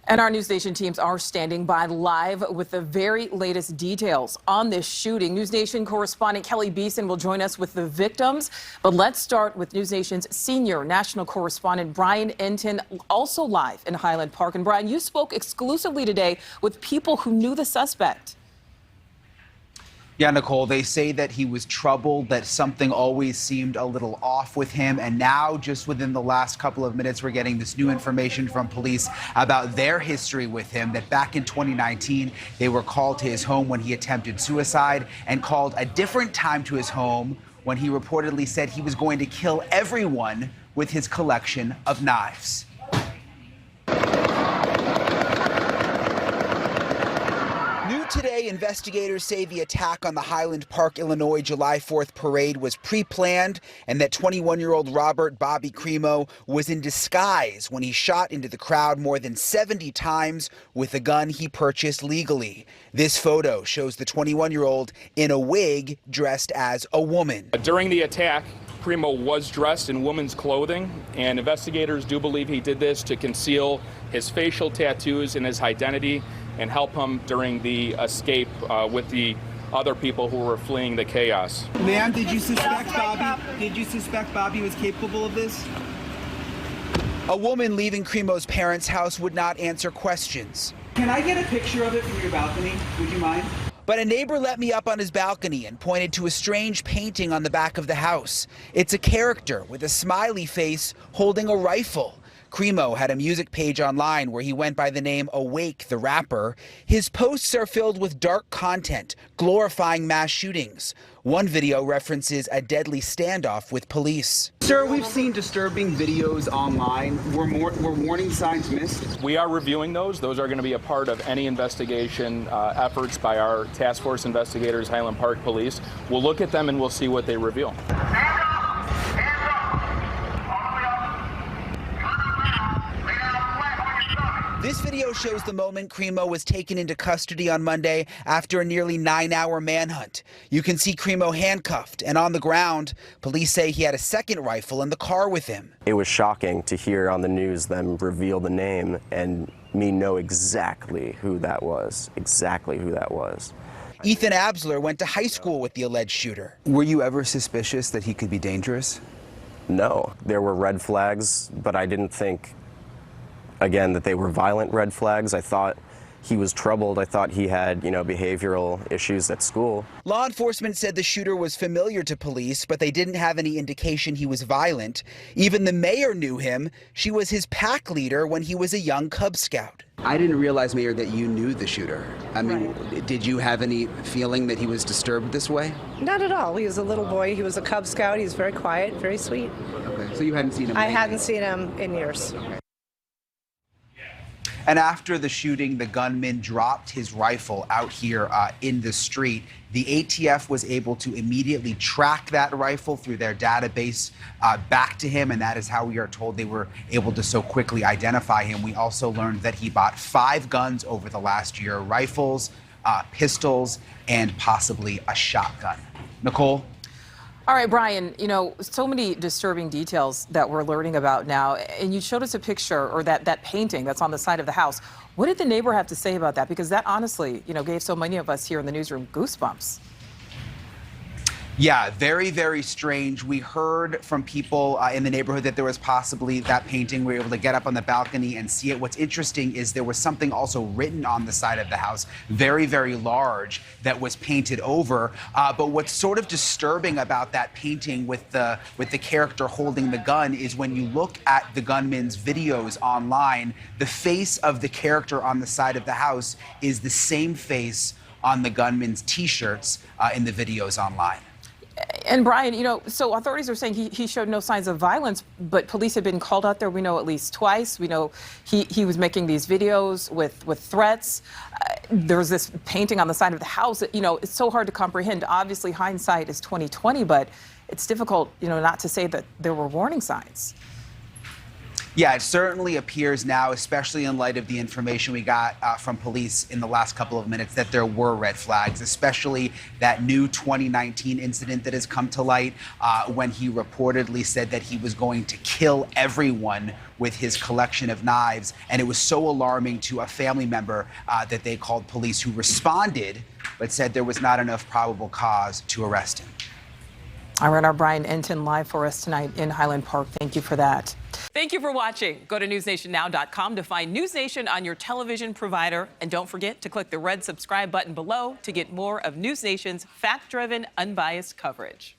And our NewsNation teams are standing by live with the very latest details on this shooting. NewsNation correspondent Kelly Beeson will join us with the victims. But let's start with NewsNation's senior national correspondent Brian Enton, also live in Highland Park. And Brian, you spoke exclusively today with people who knew the suspect. Yeah, Nicole, they say that he was troubled, that something always seemed a little off with him. And now, just within the last couple of minutes, we're getting this new information from police about their history with him, that back in 2019, they were called to his home when he attempted suicide and called a different time to his home when he reportedly said he was going to kill everyone with his collection of knives. Today, investigators say the attack on the Highland Park, Illinois July 4th parade was pre-planned and that 21-year-old Robert Bobby Crimo was in disguise when he shot into the crowd more than 70 times with a gun he purchased legally. This photo shows the 21-year-old in a wig dressed as a woman. During the attack, Crimo was dressed in woman's clothing, and investigators do believe he did this to conceal his facial tattoos and his identity and help him during the escape with the other people who were fleeing the chaos. Ma'am, did you suspect Bobby was capable of this? A woman leaving Crimo's parents' house would not answer questions. Can I get a picture of it from your balcony? Would you mind? But a neighbor let me up on his balcony and pointed to a strange painting on the back of the house. It's a character with a smiley face holding a rifle. Crimo had a music page online where he went by the name Awake the Rapper. His posts are filled with dark content, glorifying mass shootings. One video references a deadly standoff with police. Sir, we've seen disturbing videos online. Were warning signs missed? We are reviewing those. Those are going to be a part of any investigation efforts by our task force investigators, Highland Park Police. We'll look at them and we'll see what they reveal. This video shows the moment Crimo was taken into custody on Monday after a nearly 9-hour manhunt. You can see Crimo handcuffed and on the ground. Police say he had a second rifle in the car with him. It was shocking to hear on the news them reveal the name and me know exactly who that was, Ethan Absler went to high school with the alleged shooter. Were you ever suspicious that he could be dangerous? No, there were red flags, but I didn't think, again, that they were violent red flags. I thought he was troubled. I thought he had, behavioral issues at school. Law enforcement said the shooter was familiar to police, but they didn't have any indication he was violent. Even the mayor knew him. She was his pack leader when he was a young Cub Scout. I didn't realize, Mayor, that you knew the shooter. I mean, Did you have any feeling that he was disturbed this way? Not at all. He was a little boy. He was a Cub Scout. He was very quiet, very sweet. Okay, so you hadn't seen him? I hadn't seen him in years. Okay. And after the shooting, the gunman dropped his rifle out here in the street. The ATF was able to immediately track that rifle through their database back to him, and that is how we are told they were able to so quickly identify him. We also learned that he bought 5 guns over the last year, rifles, pistols, and possibly a shotgun. Nicole? All right, Brian, so many disturbing details that we're learning about now. And you showed us a picture, or that painting that's on the side of the house. What did the neighbor have to say about that? Because that honestly, gave so many of us here in the newsroom goosebumps. Yeah, very, very strange. We heard from people in the neighborhood that there was possibly that painting. We were able to get up on the balcony and see it. What's interesting is there was something also written on the side of the house, very, very large, that was painted over. But what's sort of disturbing about that painting with the character holding the gun is when you look at the gunman's videos online, the face of the character on the side of the house is the same face on the gunman's T-shirts in the videos online. And Brian, so authorities are saying he showed no signs of violence, but police have been called out there, we know, at least twice. We know he was making these videos with threats. There's this painting on the side of the house. It's so hard to comprehend. Obviously, hindsight is 20/20, but it's difficult, not to say that there were warning signs. Yeah, it certainly appears now, especially in light of the information we got from police in the last couple of minutes, that there were red flags, especially that new 2019 incident that has come to light when he reportedly said that he was going to kill everyone with his collection of knives. And it was so alarming to a family member that they called police, who responded but said there was not enough probable cause to arrest him. All right, our Brian Enton live for us tonight in Highland Park. Thank you for that. Thank you for watching. Go to newsnationnow.com to find NewsNation on your television provider. And don't forget to click the red subscribe button below to get more of NewsNation's fact-driven, unbiased coverage.